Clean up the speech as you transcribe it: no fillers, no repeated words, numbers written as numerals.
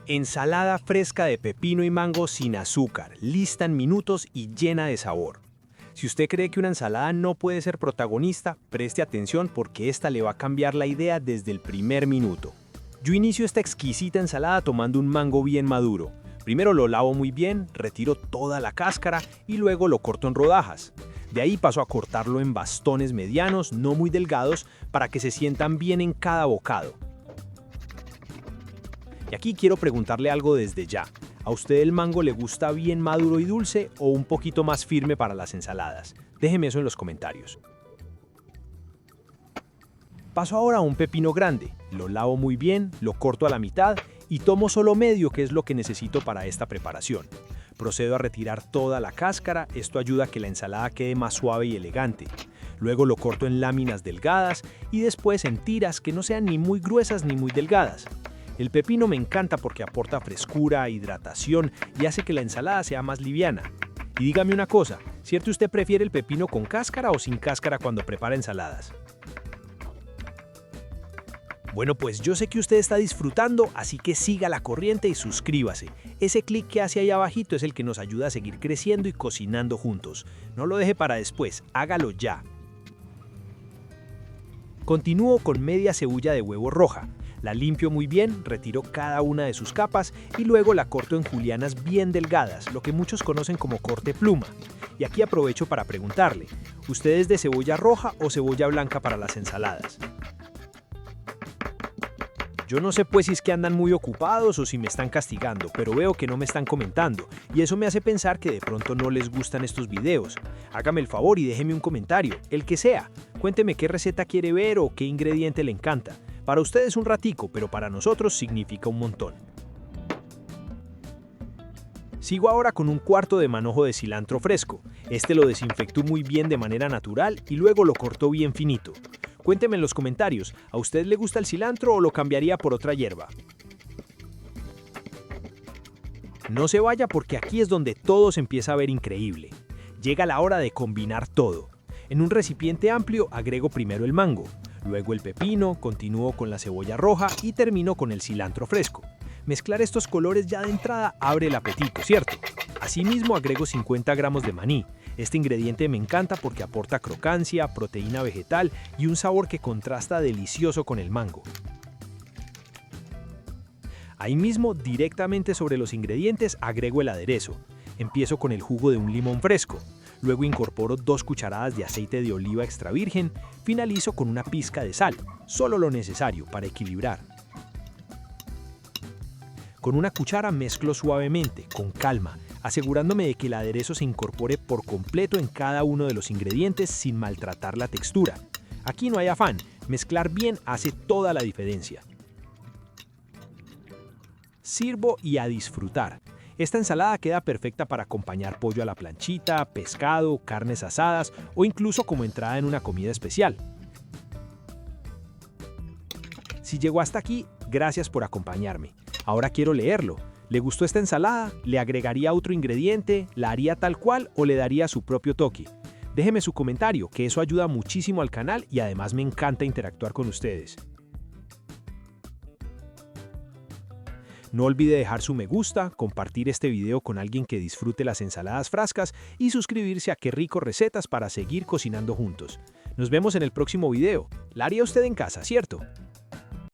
Ensalada fresca de pepino y mango sin azúcar, lista en minutos y llena de sabor. Si usted cree que una ensalada no puede ser protagonista, preste atención porque esta le va a cambiar la idea desde el primer minuto. Yo inicio esta exquisita ensalada tomando un mango bien maduro. Primero lo lavo muy bien, retiro toda la cáscara y luego lo corto en rodajas. De ahí paso a cortarlo en bastones medianos, no muy delgados, para que se sientan bien en cada bocado. Y aquí quiero preguntarle algo desde ya. ¿A usted el mango le gusta bien maduro y dulce o un poquito más firme para las ensaladas? Déjeme eso en los comentarios. Paso ahora a un pepino grande. Lo lavo muy bien, lo corto a la mitad y tomo solo medio, que es lo que necesito para esta preparación. Procedo a retirar toda la cáscara, esto ayuda a que la ensalada quede más suave y elegante. Luego lo corto en láminas delgadas y después en tiras que no sean ni muy gruesas ni muy delgadas. El pepino me encanta porque aporta frescura, hidratación y hace que la ensalada sea más liviana. Y dígame una cosa, ¿cierto usted prefiere el pepino con cáscara o sin cáscara cuando prepara ensaladas? Bueno, pues yo sé que usted está disfrutando, así que siga la corriente y suscríbase. Ese clic que hace ahí abajito es el que nos ayuda a seguir creciendo y cocinando juntos. No lo deje para después, hágalo ya. Continúo con media cebolla de huevo roja. La limpio muy bien, retiro cada una de sus capas y luego la corto en julianas bien delgadas, lo que muchos conocen como corte pluma. Y aquí aprovecho para preguntarle, ¿usted es de cebolla roja o cebolla blanca para las ensaladas? Yo no sé pues si es que andan muy ocupados o si me están castigando, pero veo que no me están comentando y eso me hace pensar que de pronto no les gustan estos videos. Hágame el favor y déjeme un comentario, el que sea. Cuénteme qué receta quiere ver o qué ingrediente le encanta. Para ustedes un ratico, pero para nosotros significa un montón. Sigo ahora con un cuarto de manojo de cilantro fresco. Este lo desinfecto muy bien de manera natural y luego lo corto bien finito. Cuénteme en los comentarios, ¿a usted le gusta el cilantro o lo cambiaría por otra hierba? No se vaya porque aquí es donde todo se empieza a ver increíble. Llega la hora de combinar todo. En un recipiente amplio agrego primero el mango, luego el pepino, continúo con la cebolla roja y termino con el cilantro fresco. Mezclar estos colores ya de entrada abre el apetito, ¿cierto? Asimismo agrego 50 gramos de maní. Este ingrediente me encanta porque aporta crocancia, proteína vegetal y un sabor que contrasta delicioso con el mango. Ahí mismo, directamente sobre los ingredientes, agrego el aderezo. Empiezo con el jugo de un limón fresco. Luego incorporo 2 cucharadas de aceite de oliva extra virgen. Finalizo con una pizca de sal, solo lo necesario para equilibrar. Con una cuchara mezclo suavemente, con calma, asegurándome de que el aderezo se incorpore por completo en cada uno de los ingredientes sin maltratar la textura. Aquí no hay afán, mezclar bien hace toda la diferencia. Sirvo y a disfrutar. Esta ensalada queda perfecta para acompañar pollo a la planchita, pescado, carnes asadas o incluso como entrada en una comida especial. Si llegó hasta aquí, gracias por acompañarme. Ahora quiero leerlo. ¿Le gustó esta ensalada? ¿Le agregaría otro ingrediente? ¿La haría tal cual o le daría su propio toque? Déjeme su comentario, que eso ayuda muchísimo al canal y además me encanta interactuar con ustedes. No olvide dejar su me gusta, compartir este video con alguien que disfrute las ensaladas frescas y suscribirse a Qué Rico Recetas para seguir cocinando juntos. Nos vemos en el próximo video. La haría usted en casa, ¿cierto?